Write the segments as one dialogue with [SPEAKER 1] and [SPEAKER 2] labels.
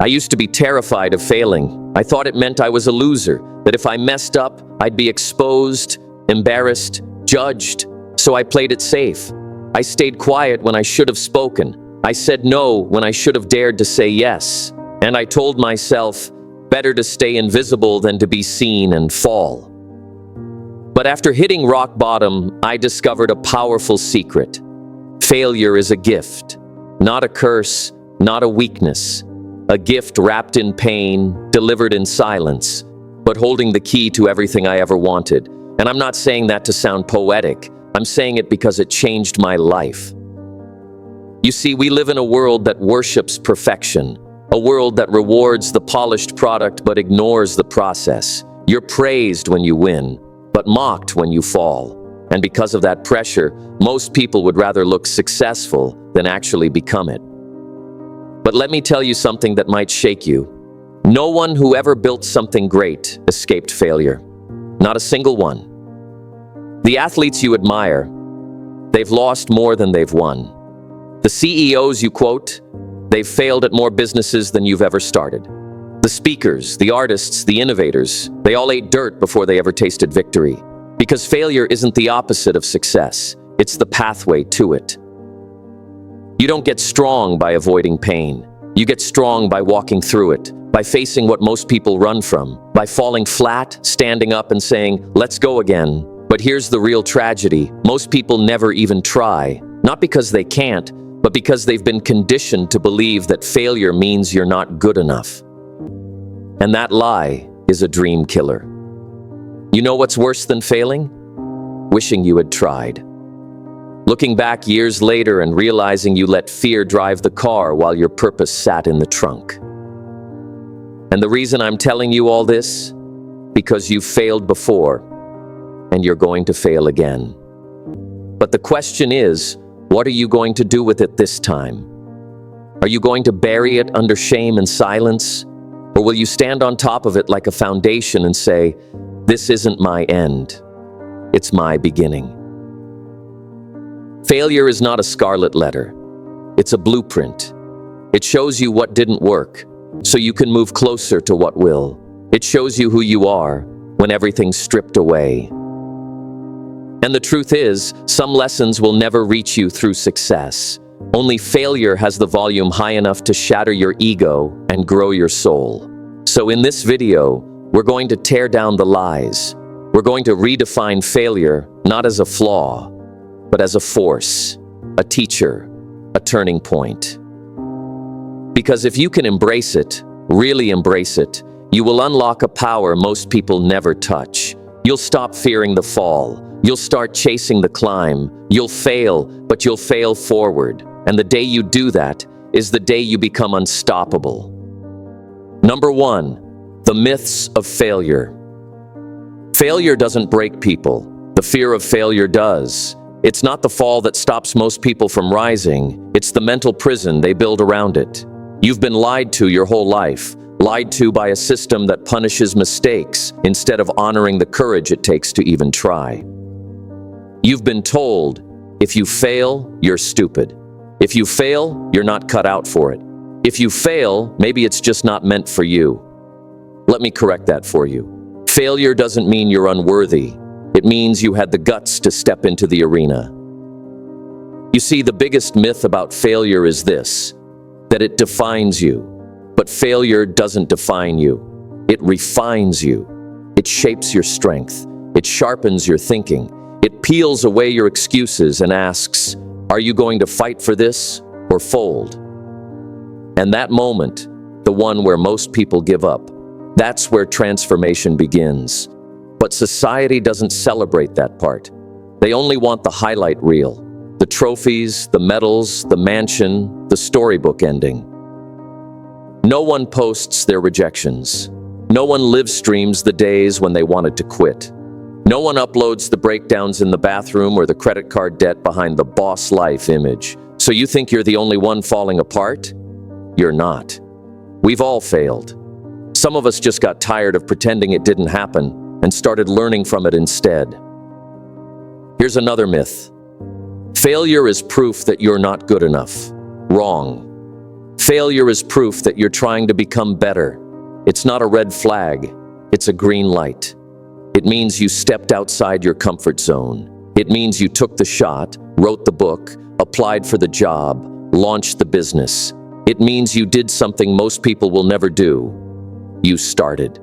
[SPEAKER 1] I used to be terrified of failing. I thought it meant I was a loser, that if I messed up, I'd be exposed, embarrassed, judged. So I played it safe. I stayed quiet when I should have spoken. I said no when I should have dared to say yes. And I told myself, better to stay invisible than to be seen and fall. But after hitting rock bottom, I discovered a powerful secret. Failure is a gift, not a curse, not a weakness. A gift wrapped in pain, delivered in silence, but holding the key to everything I ever wanted. And I'm not saying that to sound poetic. I'm saying it because it changed my life. You see, we live in a world that worships perfection, a world that rewards the polished product but ignores the process. You're praised when you win, but mocked when you fall. And because of that pressure, most people would rather look successful than actually become it. But let me tell you something that might shake you. No one who ever built something great escaped failure. Not a single one. The athletes you admire, they've lost more than they've won. The CEOs you quote, they've failed at more businesses than you've ever started. The speakers, the artists, the innovators, they all ate dirt before they ever tasted victory. Because failure isn't the opposite of success, it's the pathway to it. You don't get strong by avoiding pain. You get strong by walking through it, by facing what most people run from, by falling flat, standing up and saying, let's go again. But here's the real tragedy. Most people never even try, not because they can't, but because they've been conditioned to believe that failure means you're not good enough. And that lie is a dream killer. You know what's worse than failing? Wishing you had tried. Looking back years later and realizing you let fear drive the car while your purpose sat in the trunk. And the reason I'm telling you all this? Because you've failed before, and you're going to fail again. But the question is, what are you going to do with it this time? Are you going to bury it under shame and silence? Or will you stand on top of it like a foundation and say, this isn't my end, it's my beginning? Failure is not a scarlet letter. It's a blueprint. It shows you what didn't work, so you can move closer to what will. It shows you who you are when everything's stripped away. And the truth is, some lessons will never reach you through success. Only failure has the volume high enough to shatter your ego and grow your soul. So in this video, we're going to tear down the lies. We're going to redefine failure not as a flaw, but as a force, a teacher, a turning point. Because if you can embrace it, really embrace it, you will unlock a power most people never touch. You'll stop fearing the fall. You'll start chasing the climb. You'll fail, but you'll fail forward. And the day you do that is the day you become unstoppable. Number 1, the myths of failure. Failure doesn't break people. The fear of failure does. It's not the fall that stops most people from rising. It's the mental prison they build around it. You've been lied to your whole life, lied to by a system that punishes mistakes instead of honoring the courage it takes to even try. You've been told, if you fail, you're stupid. If you fail, you're not cut out for it. If you fail, maybe it's just not meant for you. Let me correct that for you. Failure doesn't mean you're unworthy. It means you had the guts to step into the arena. You see, the biggest myth about failure is this, that it defines you. But failure doesn't define you. It refines you. It shapes your strength. It sharpens your thinking. It peels away your excuses and asks, are you going to fight for this or fold? And that moment, the one where most people give up, that's where transformation begins. But society doesn't celebrate that part. They only want the highlight reel, the trophies, the medals, the mansion, the storybook ending. No one posts their rejections. No one live streams the days when they wanted to quit. No one uploads the breakdowns in the bathroom or the credit card debt behind the boss life image. So you think you're the only one falling apart? You're not. We've all failed. Some of us just got tired of pretending it didn't happen and started learning from it instead. Here's another myth. Failure is proof that you're not good enough. Wrong. Failure is proof that you're trying to become better. It's not a red flag, it's a green light. It means you stepped outside your comfort zone. It means you took the shot, wrote the book, applied for the job, launched the business. It means you did something most people will never do. You started.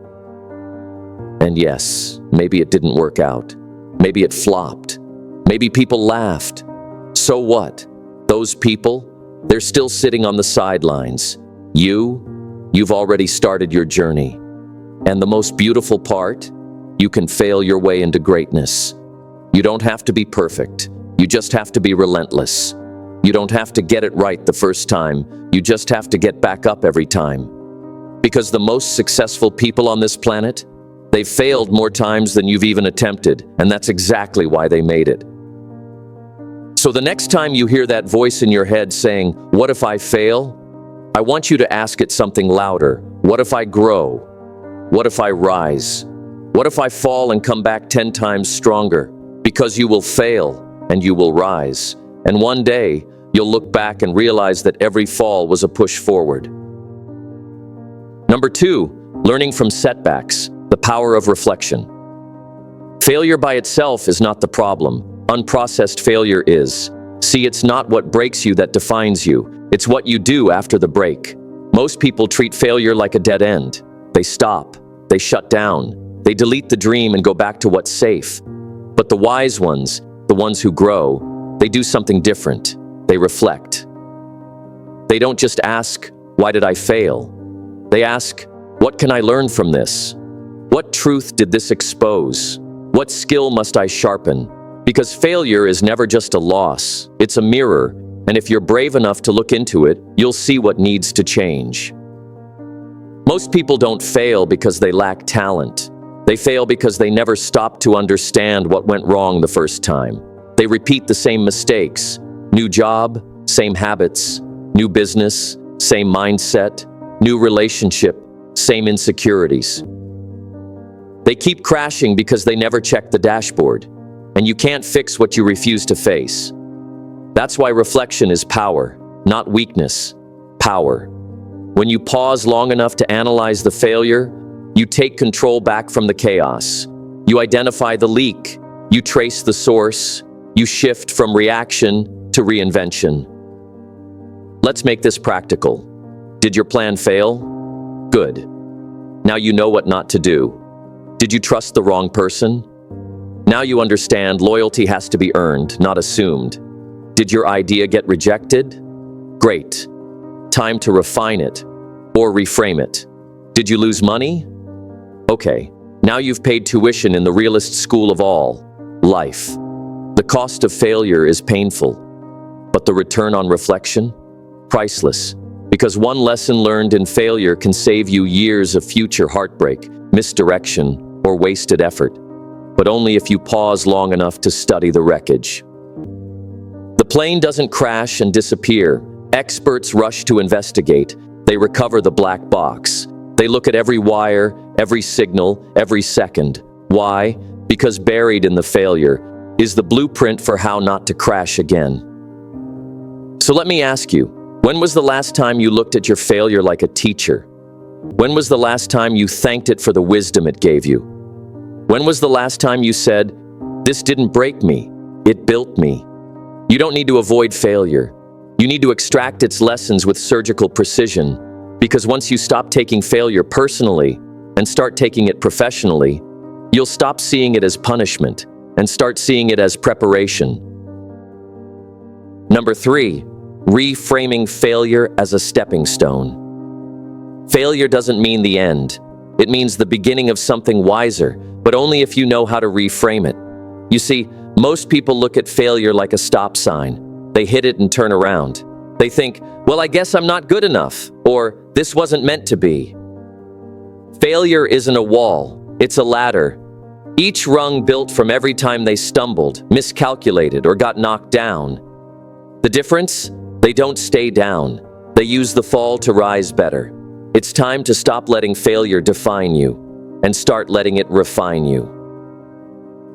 [SPEAKER 1] And yes, maybe it didn't work out. Maybe it flopped. Maybe people laughed. So what? Those people, they're still sitting on the sidelines. You've already started your journey. And the most beautiful part, you can fail your way into greatness. You don't have to be perfect. You just have to be relentless. You don't have to get it right the first time. You just have to get back up every time. Because the most successful people on this planet, they've failed more times than you've even attempted, and that's exactly why they made it. So the next time you hear that voice in your head saying, "What if I fail?" I want you to ask it something louder. What if I grow? What if I rise? What if I fall and come back 10 times stronger? Because you will fail and you will rise. And one day, you'll look back and realize that every fall was a push forward. Number 2, learning from setbacks, the power of reflection. Failure by itself is not the problem. Unprocessed failure is. See, it's not what breaks you that defines you. It's what you do after the break. Most people treat failure like a dead end. They stop. They shut down. They delete the dream and go back to what's safe. But the wise ones, the ones who grow, they do something different. They reflect. They don't just ask, "Why did I fail?" They ask, "What can I learn from this? What truth did this expose? What skill must I sharpen?" Because failure is never just a loss, it's a mirror, and if you're brave enough to look into it, you'll see what needs to change. Most people don't fail because they lack talent. They fail because they never stopped to understand what went wrong the first time. They repeat the same mistakes. New job, same habits. New business, same mindset. New relationship, same insecurities. They keep crashing because they never check the dashboard. And you can't fix what you refuse to face. That's why reflection is power, not weakness. Power. When you pause long enough to analyze the failure, you take control back from the chaos. You identify the leak. You trace the source. You shift from reaction to reinvention. Let's make this practical. Did your plan fail? Good. Now you know what not to do. Did you trust the wrong person? Now you understand loyalty has to be earned, not assumed. Did your idea get rejected? Great. Time to refine it or reframe it. Did you lose money? Okay. Now you've paid tuition in the realest school of all, life. The cost of failure is painful, but the return on reflection? Priceless. Because one lesson learned in failure can save you years of future heartbreak, misdirection, or wasted effort. But only if you pause long enough to study the wreckage. The plane doesn't crash and disappear. Experts rush to investigate. They recover the black box. They look at every wire, every signal, every second. Why? Because buried in the failure is the blueprint for how not to crash again. So let me ask you, when was the last time you looked at your failure like a teacher? When was the last time you thanked it for the wisdom it gave you? When was the last time you said, "This didn't break me, it built me"? You don't need to avoid failure. You need to extract its lessons with surgical precision, because once you stop taking failure personally and start taking it professionally, you'll stop seeing it as punishment and start seeing it as preparation. Number 3, reframing failure as a stepping stone. Failure doesn't mean the end. It means the beginning of something wiser, but only if you know how to reframe it. You see, most people look at failure like a stop sign. They hit it and turn around. They think, "Well, I guess I'm not good enough," or "This wasn't meant to be." Failure isn't a wall, it's a ladder. Each rung built from every time they stumbled, miscalculated, or got knocked down. The difference? They don't stay down. They use the fall to rise better. It's time to stop letting failure define you and start letting it refine you.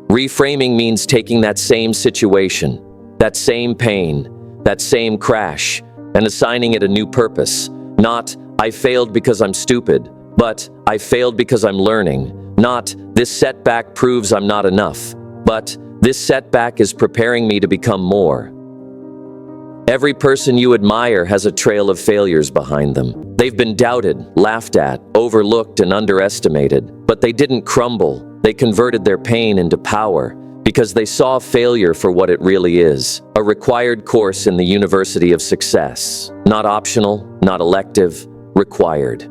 [SPEAKER 1] Reframing means taking that same situation, that same pain, that same crash, and assigning it a new purpose. Not, I failed because I'm stupid, but I failed because I'm learning. Not, this setback proves I'm not enough, but this setback is preparing me to become more. Every person you admire has a trail of failures behind them. They've been doubted, laughed at, overlooked, and underestimated, but they didn't crumble. They converted their pain into power because they saw failure for what it really is, a required course in the University of Success. Not optional, not elective, required.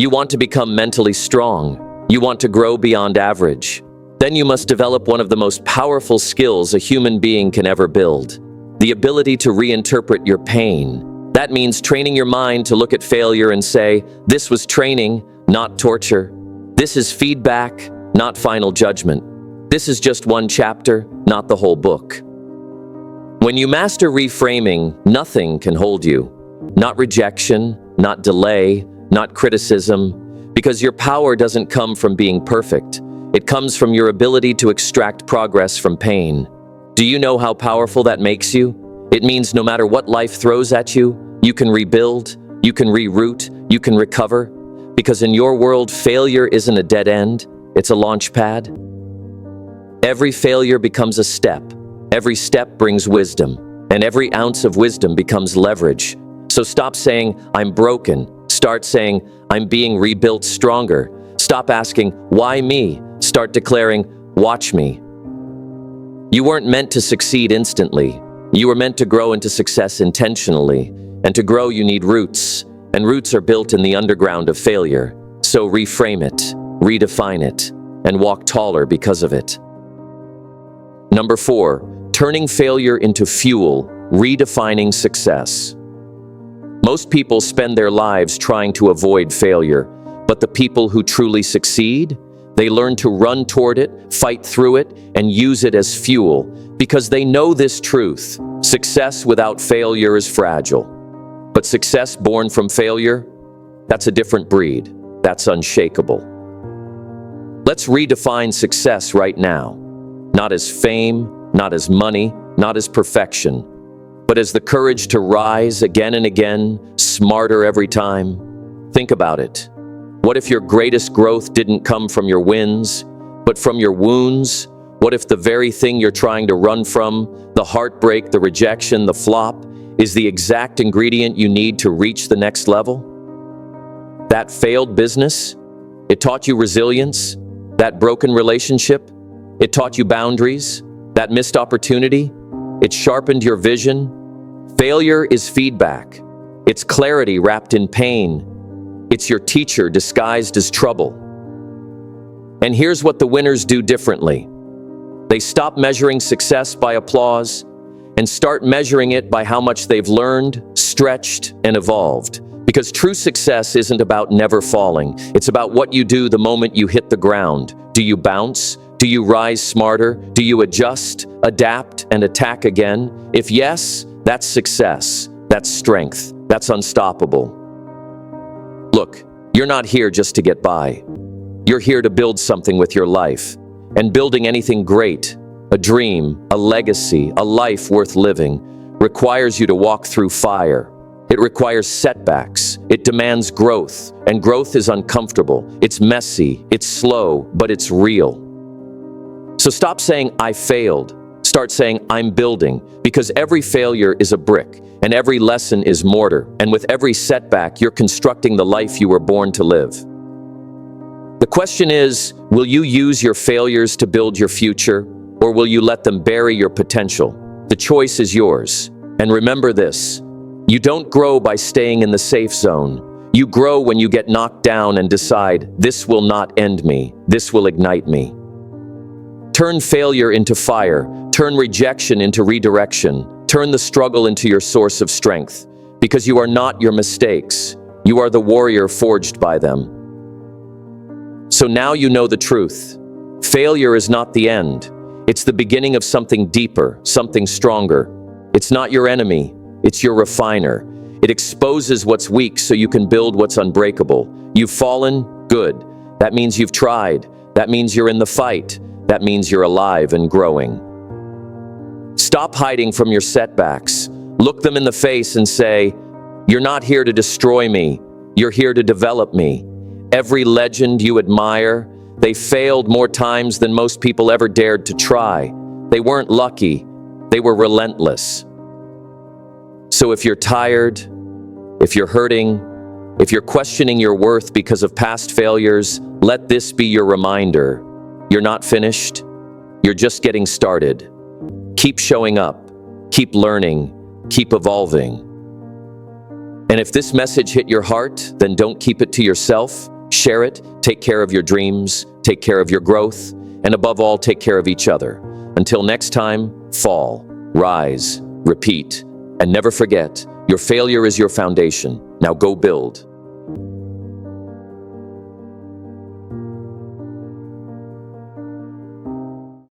[SPEAKER 1] You want to become mentally strong. You want to grow beyond average. Then you must develop one of the most powerful skills a human being can ever build: the ability to reinterpret your pain. That means training your mind to look at failure and say, this was training, not torture. This is feedback, not final judgment. This is just one chapter, not the whole book. When you master reframing, nothing can hold you. Not rejection, not delay, not criticism, because your power doesn't come from being perfect. It comes from your ability to extract progress from pain. Do you know how powerful that makes you? It means no matter what life throws at you, you can rebuild, you can reroute, you can recover, because in your world, failure isn't a dead end, it's a launch pad. Every failure becomes a step. Every step brings wisdom, and every ounce of wisdom becomes leverage. So stop saying, I'm broken. Start saying, I'm being rebuilt stronger. Stop asking, why me? Start declaring, watch me. You weren't meant to succeed instantly. You were meant to grow into success intentionally. And to grow, you need roots. And roots are built in the underground of failure. So reframe it, redefine it, and walk taller because of it. Number 4, turning failure into fuel, redefining success. Most people spend their lives trying to avoid failure, but the people who truly succeed, they learn to run toward it, fight through it, and use it as fuel, because they know this truth: success without failure is fragile. But success born from failure, that's a different breed. That's unshakable. Let's redefine success right now. Not as fame, not as money, not as perfection, but as the courage to rise again and again, smarter every time. Think about it. What if your greatest growth didn't come from your wins, but from your wounds? What if the very thing you're trying to run from, the heartbreak, the rejection, the flop, is the exact ingredient you need to reach the next level? That failed business, it taught you resilience. That broken relationship, it taught you boundaries. That missed opportunity, it sharpened your vision. Failure is feedback. It's clarity wrapped in pain. It's your teacher disguised as trouble. And here's what the winners do differently. They stop measuring success by applause and start measuring it by how much they've learned, stretched, and evolved. Because true success isn't about never falling. It's about what you do the moment you hit the ground. Do you bounce? Do you rise smarter? Do you adjust, adapt, and attack again? If yes, that's success. That's strength. That's unstoppable. Look, you're not here just to get by. You're here to build something with your life. And building anything great, a dream, a legacy, a life worth living, requires you to walk through fire. It requires setbacks. It demands growth. And growth is uncomfortable. It's messy. It's slow, but it's real. So stop saying, I failed. Start saying, I'm building. Because every failure is a brick, and every lesson is mortar. And with every setback, you're constructing the life you were born to live. The question is, will you use your failures to build your future, or will you let them bury your potential? The choice is yours. And remember this, you don't grow by staying in the safe zone. You grow when you get knocked down and decide, this will not end me, this will ignite me. Turn failure into fire, turn rejection into redirection, turn the struggle into your source of strength, because you are not your mistakes, you are the warrior forged by them. So now you know the truth. Failure is not the end. It's the beginning of something deeper, something stronger. It's not your enemy, it's your refiner. It exposes what's weak so you can build what's unbreakable. You've fallen? Good. That means you've tried. That means you're in the fight. That means you're alive and growing. Stop hiding from your setbacks. Look them in the face and say, You're not here to destroy me. You're here to develop me. Every legend you admire, they failed more times than most people ever dared to try. They weren't lucky. They were relentless. So if you're tired, if you're hurting, if you're questioning your worth because of past failures, let this be your reminder. You're not finished. You're just getting started. Keep showing up. Keep learning. Keep evolving. And if this message hit your heart, then don't keep it to yourself. Share it. Take care of your dreams. Take care of your growth. And above all, take care of each other. Until next time, fall, rise, repeat, and never forget, your failure is your foundation. Now go build.